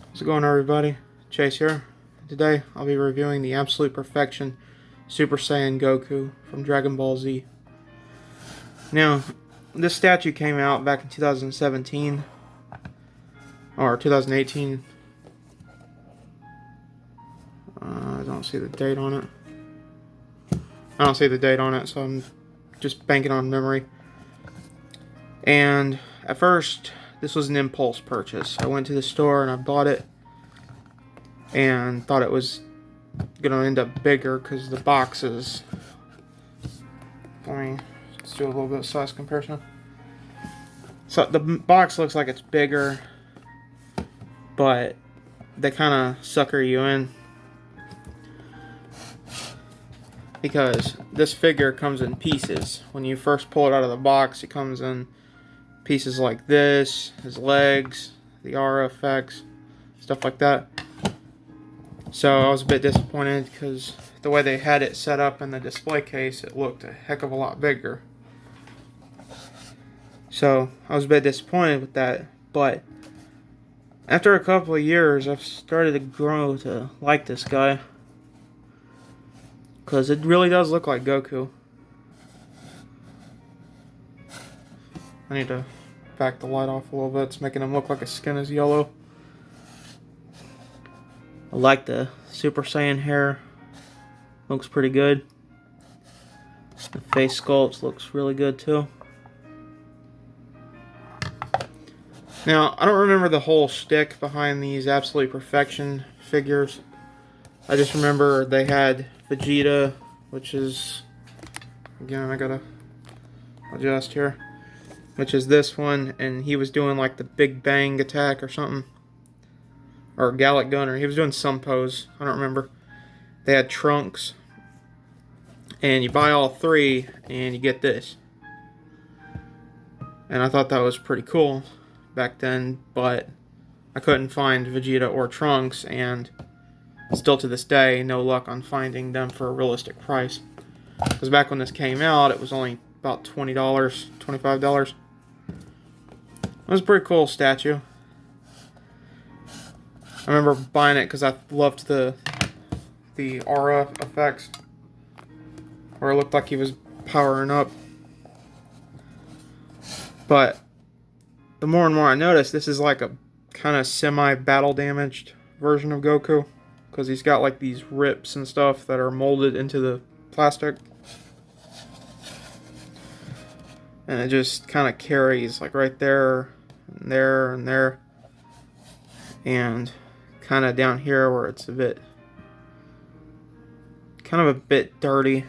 How's it going, everybody? Chase here. Today I'll be reviewing the Absolute Perfection Super Saiyan Goku from Dragon Ball Z. Now, this statue came out back in 2017 or 2018. I don't see the date on it. So I'm just banking on memory. And at first, this was an impulse purchase. I went to the store and I bought it and thought it was gonna end up bigger because the boxes. Let's do a little bit of size comparison. So the box looks like it's bigger, but they kind of sucker you in because this figure comes in pieces. When you first pull it out of the box, it comes in pieces like this, his legs, the aura effects, stuff like that. So I was a bit disappointed because the way they had it set up in the display case, it looked a heck of a lot bigger. So I was a bit disappointed with that, but after a couple of years, I've started to grow to like this guy because it really does look like Goku. I need to back the light off a little bit. It's making him look like his skin is yellow. I like the Super Saiyan hair. Looks pretty good. The face sculpt looks really good too. Now, I don't remember the whole shtick behind these Absolute Perfection figures. I just remember they had Vegeta, which is, again, I gotta adjust here, which is this one, and he was doing like the Big Bang attack or something. Or Gallic Gunner. He was doing some pose. I don't remember. They had Trunks. And you buy all three, and you get this. And I thought that was pretty cool back then, but I couldn't find Vegeta or Trunks, and still to this day, no luck on finding them for a realistic price. Because back when this came out, it was only about $20, $25. It was a pretty cool statue. I remember buying it because I loved the aura effects, where it looked like he was powering up. But the more and more I notice, this is like a kind of semi-battle damaged version of Goku, because he's got like these rips and stuff that are molded into the plastic, and it just kind of carries like right there and there and there, and kind of down here where it's a bit dirty.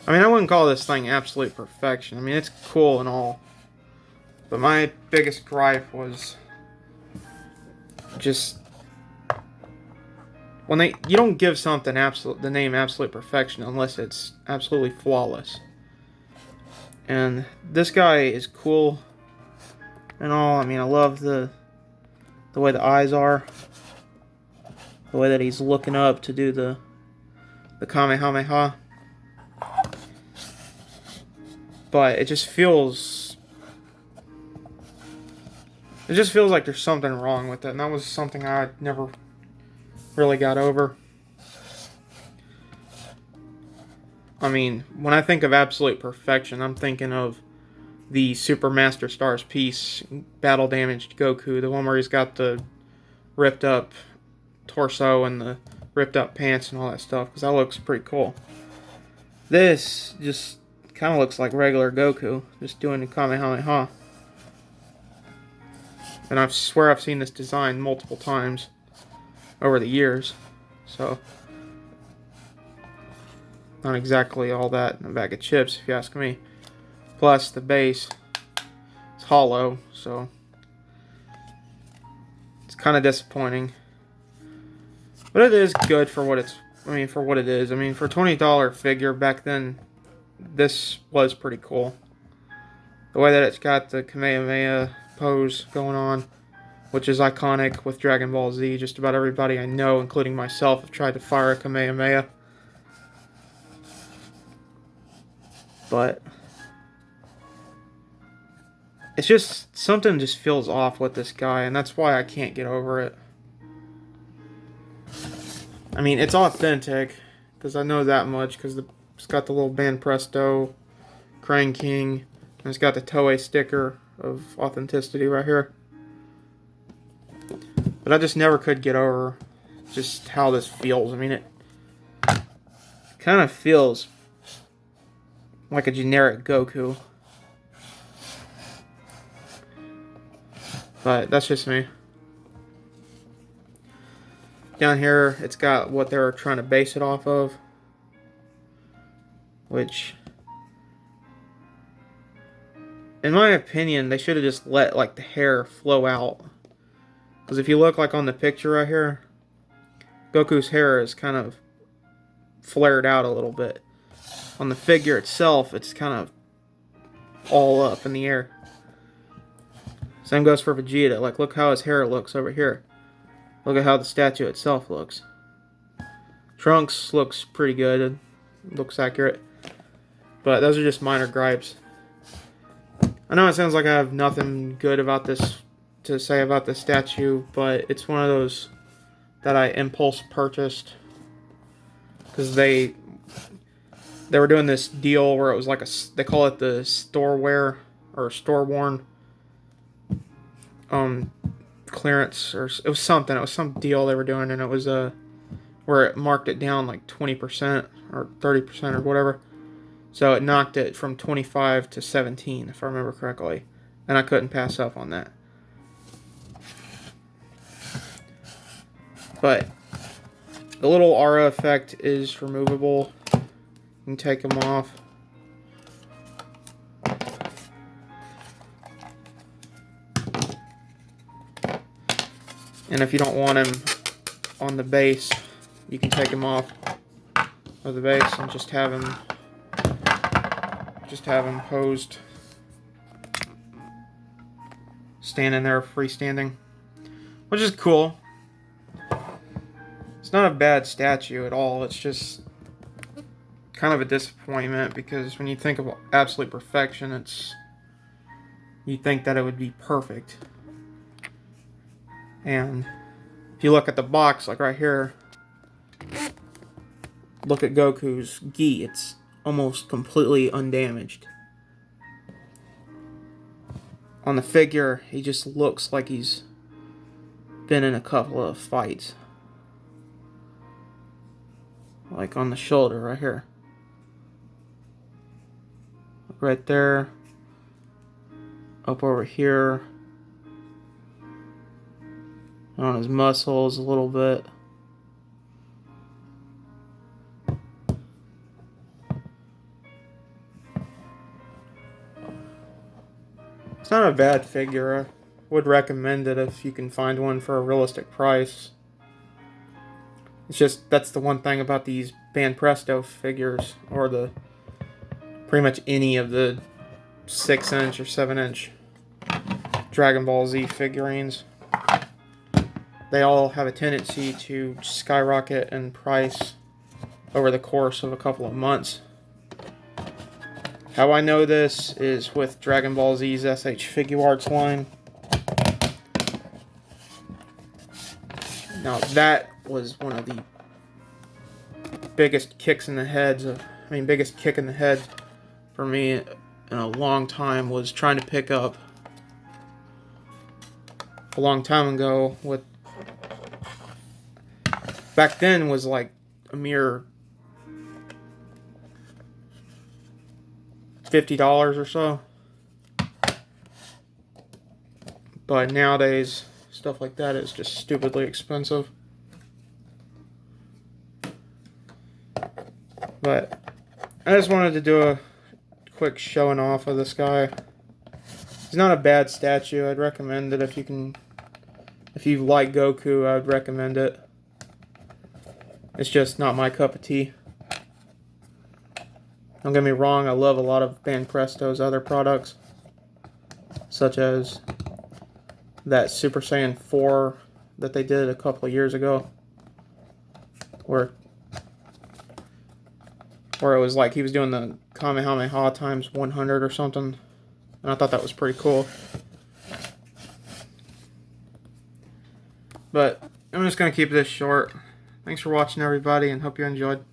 I mean, I wouldn't call this thing absolute perfection. I mean, it's cool and all, but my biggest gripe was just when you don't give something the name absolute perfection unless it's absolutely flawless. And this guy is cool and all. I mean, I love the way the eyes are, the way that he's looking up to do the Kamehameha. But it just feels like there's something wrong with it, and that was something I never really got over. I mean, when I think of absolute perfection, I'm thinking of the Super Master Stars piece, battle damaged Goku, the one where he's got the ripped up torso and the ripped up pants and all that stuff, because that looks pretty cool. This just kind of looks like regular Goku, just doing the Kamehameha. And I swear I've seen this design multiple times over the years, so not exactly all that in a bag of chips, if you ask me. Plus, the base is hollow, so it's kind of disappointing. But it is good for what for what it is. I mean, for a $20 figure back then, this was pretty cool. The way that it's got the Kamehameha pose going on, which is iconic with Dragon Ball Z. Just about everybody I know, including myself, have tried to fire a Kamehameha. But It's just, something just feels off with this guy, and that's why I can't get over it. I mean, it's authentic, because I know that much, because it's got the little Banpresto Crane King, and it's got the Toei sticker of authenticity right here. But I just never could get over just how this feels. I mean, it kind of feels like a generic Goku. But that's just me. Down here, it's got what they're trying to base it off of. Which, in my opinion, they should have just let like the hair flow out. Because if you look like on the picture right here, Goku's hair is kind of flared out a little bit. On the figure itself, it's kind of all up in the air. Same goes for Vegeta. Like, look how his hair looks over here. Look at how the statue itself looks. Trunks looks pretty good. It looks accurate. But those are just minor gripes. I know it sounds like I have nothing good about this to say about the statue, but it's one of those that I impulse purchased because they were doing this deal where it was like they call it the store wear or store worn clearance, or it was some deal they were doing, and it was where it marked it down like 20% or 30% or whatever, so it knocked it from 25 to 17 if I remember correctly, and I couldn't pass up on that. But the little aura effect is removable. You can take them off. And if you don't want him on the base, you can take him off of the base and just have him posed, standing there freestanding, which is cool. It's not a bad statue at all. It's just kind of a disappointment because when you think of absolute perfection, you think that it would be perfect. And if you look at the box, like right here, look at Goku's gi. It's almost completely undamaged. On the figure, he just looks like he's been in a couple of fights. Like on the shoulder right here. Right there. Up over here. On his muscles a little bit. It's not a bad figure. I would recommend it if you can find one for a realistic price. It's just, that's the one thing about these Banpresto figures, or pretty much any of the 6-inch or 7-inch Dragon Ball Z figurines. They all have a tendency to skyrocket in price over the course of a couple of months. How I know this is with Dragon Ball Z's SH Figuarts line. Now that was one of the biggest kicks in the head for me in a long time, was trying to pick up a long time ago with, back then was like a mere $50 or so. But nowadays, stuff like that is just stupidly expensive. But I just wanted to do a quick showing off of this guy. He's not a bad statue. I'd recommend it if you like Goku, I'd recommend it. It's just not my cup of tea. Don't get me wrong, I love a lot of Banpresto's other products, such as that Super Saiyan 4 that they did a couple of years ago, where it was like he was doing the Kamehameha times 100 or something. And I thought that was pretty cool. But I'm just going to keep this short. Thanks for watching, everybody, and hope you enjoyed.